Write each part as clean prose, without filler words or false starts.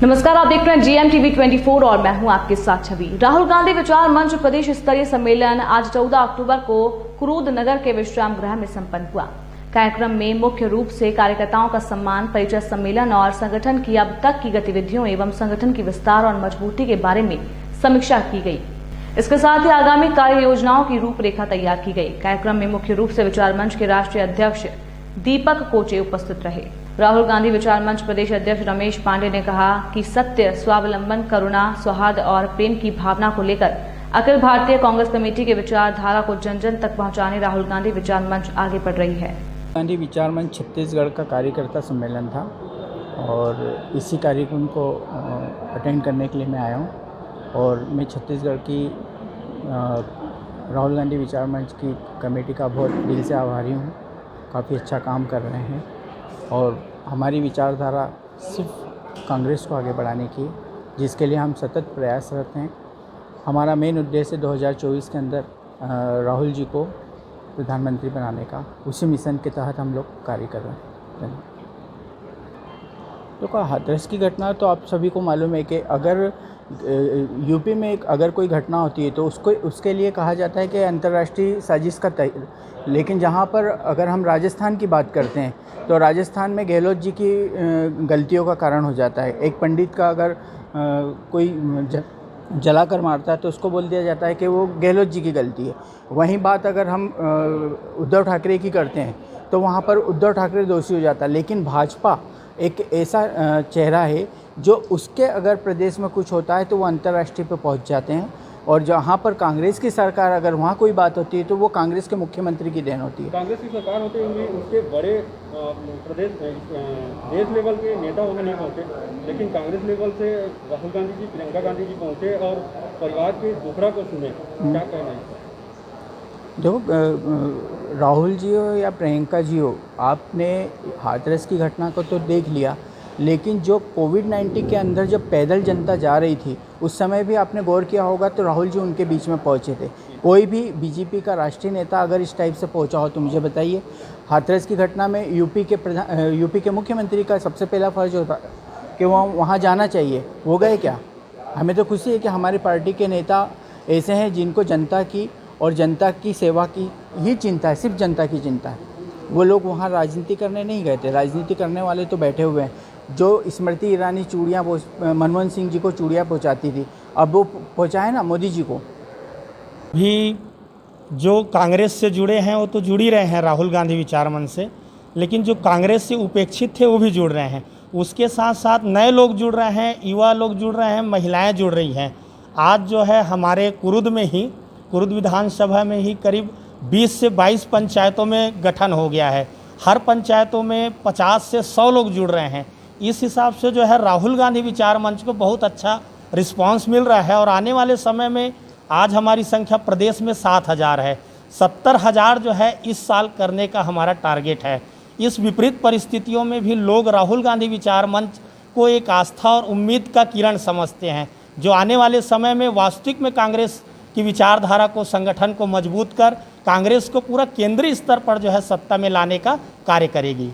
नमस्कार, आप देख रहे हैं GMTV 24 और मैं हूं आपके साथ छवि। राहुल गांधी विचार मंच प्रदेश स्तरीय सम्मेलन आज 14 अक्टूबर को कुरूद नगर के विश्राम गृह में संपन्न हुआ। कार्यक्रम में मुख्य रूप से कार्यकर्ताओं का सम्मान, परिचय सम्मेलन और संगठन की अब तक की गतिविधियों एवं संगठन की विस्तार और मजबूती के बारे में समीक्षा की गई। इसके साथ ही आगामी कार्य योजनाओं की रूपरेखा तैयार की गई। कार्यक्रम में मुख्य रूप से विचार मंच के राष्ट्रीय अध्यक्ष दीपक कोचे उपस्थित रहे। राहुल गांधी विचार मंच प्रदेश अध्यक्ष रमेश पांडे ने कहा कि सत्य, स्वावलंबन, करुणा, सौहार्द और प्रेम की भावना को लेकर अखिल भारतीय कांग्रेस कमेटी के विचारधारा को जन जन तक पहुंचाने राहुल गांधी विचार मंच आगे बढ़ रही है। गांधी विचार मंच छत्तीसगढ़ का कार्यकर्ता सम्मेलन था और इसी कार्यक्रम को अटेंड करने के लिए मैं आया हूं और मैं छत्तीसगढ़ की राहुल गांधी विचार मंच की कमेटी का बहुत दिल से आभारी हूं। काफ़ी अच्छा काम कर रहे हैं और हमारी विचारधारा सिर्फ कांग्रेस को आगे बढ़ाने की, जिसके लिए हम सतत प्रयासरत हैं। हमारा मेन उद्देश्य 2024 के अंदर राहुल जी को प्रधानमंत्री बनाने का, उसी मिशन के तहत हम लोग कार्य कर रहे हैं। तो हाथरस की घटना तो आप सभी को मालूम है कि अगर यूपी में अगर कोई घटना होती है तो उसके लिए कहा जाता है कि अंतर्राष्ट्रीय साजिश का लेकिन जहाँ पर अगर हम राजस्थान की बात करते हैं तो राजस्थान में गहलोत जी की गलतियों का कारण हो जाता है। एक पंडित का अगर कोई जलाकर मारता है तो उसको बोल दिया जाता है कि वो गहलोत जी की गलती है। वहीं बात अगर हम उद्धव ठाकरे की करते हैं तो वहाँ पर उद्धव ठाकरे दोषी हो जाता है। लेकिन भाजपा एक ऐसा चेहरा है जो उसके अगर प्रदेश में कुछ होता है तो वो अंतर्राष्ट्रीय पे पहुंच जाते हैं, और जहाँ पर कांग्रेस की सरकार अगर वहाँ कोई बात होती है तो वो कांग्रेस के मुख्यमंत्री की देन होती है। कांग्रेस की सरकार होते हुए उसके बड़े प्रदेश देश लेवल के नेता होकर नहीं पहुँचे, लेकिन कांग्रेस लेवल से राहुल गांधी जी, प्रियंका गांधी जी पहुँचे और परिवार के दूसरा को सुने। क्या कहना है? देखो, राहुल जी हो या प्रियंका जी हो, आपने हाथरस की घटना को तो देख लिया, लेकिन जो कोविड-19 के अंदर जब पैदल जनता जा रही थी उस समय भी आपने गौर किया होगा तो राहुल जी उनके बीच में पहुंचे थे। कोई भी बीजेपी का राष्ट्रीय नेता अगर इस टाइप से पहुंचा हो तो मुझे बताइए। हाथरस की घटना में यूपी के मुख्यमंत्री का सबसे पहला फर्ज होता कि वहाँ जाना चाहिए। वो गए क्या? हमें तो खुशी है कि हमारी पार्टी के नेता ऐसे हैं जिनको जनता की और जनता की सेवा की ही चिंता है, सिर्फ जनता की चिंता है। वो लोग वहाँ राजनीति करने नहीं गए थे। राजनीति करने वाले तो बैठे हुए हैं। जो स्मृति ईरानी चूड़ियाँ मनमोहन सिंह जी को चूड़ियाँ पहुँचाती थी, अब वो पहुँचाए ना मोदी जी को। भी जो कांग्रेस से जुड़े हैं वो तो जुड़ ही रहे हैं राहुल गांधी विचार मंच से, लेकिन जो कांग्रेस से उपेक्षित थे वो भी जुड़ रहे हैं। उसके साथ साथ नए लोग जुड़ रहे हैं, युवा लोग जुड़ रहे हैं, महिलाएं जुड़ रही हैं। आज जो है हमारे कुरुद विधानसभा में ही करीब 20 से 22 पंचायतों में गठन हो गया है। हर पंचायतों में 50 से 100 लोग जुड़ रहे हैं। इस हिसाब से जो है राहुल गांधी विचार मंच को बहुत अच्छा रिस्पांस मिल रहा है और आने वाले समय में आज हमारी संख्या प्रदेश में 7,000 है। 70,000 जो है इस साल करने का हमारा टारगेट है। इस विपरीत परिस्थितियों में भी लोग राहुल गांधी विचार मंच को एक आस्था और उम्मीद का किरण समझते हैं, जो आने वाले समय में वास्तविक में कांग्रेस की विचारधारा को, संगठन को मजबूत कर कांग्रेस को पूरा केंद्रीय स्तर पर जो है सत्ता में लाने का कार्य करेगी।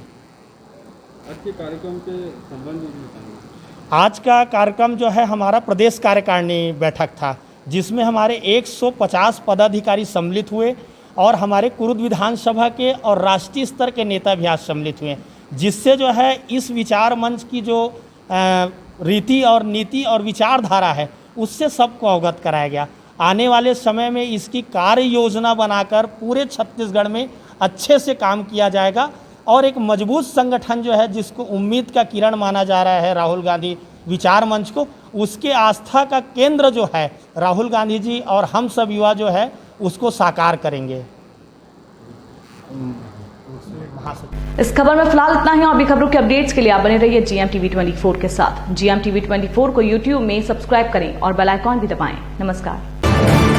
आज के कार्यक्रम के संबंध में आज का कार्यक्रम जो है हमारा प्रदेश कार्यकारिणी बैठक था, जिसमें हमारे 150 पदाधिकारी सम्मिलित हुए और हमारे कुरुद विधानसभा के और राष्ट्रीय स्तर के नेता भी आज सम्मिलित हुए, जिससे जो है इस विचार मंच की जो रीति और नीति और विचारधारा है उससे सबको अवगत कराया गया। आने वाले समय में इसकी कार्य योजना बनाकर पूरे छत्तीसगढ़ में अच्छे से काम किया जाएगा और एक मजबूत संगठन जो है जिसको उम्मीद का किरण माना जा रहा है राहुल गांधी विचार मंच को, उसके आस्था का केंद्र जो है राहुल गांधी जी और हम सब युवा जो है उसको साकार करेंगे। इस खबर में फिलहाल इतना ही। और भी खबरों के अपडेट्स के लिए आप बने रहिए GMTV 24 के साथ। GMTV 24 को YouTube में सब्सक्राइब करें और बेल आइकॉन भी दबाएं। नमस्कार।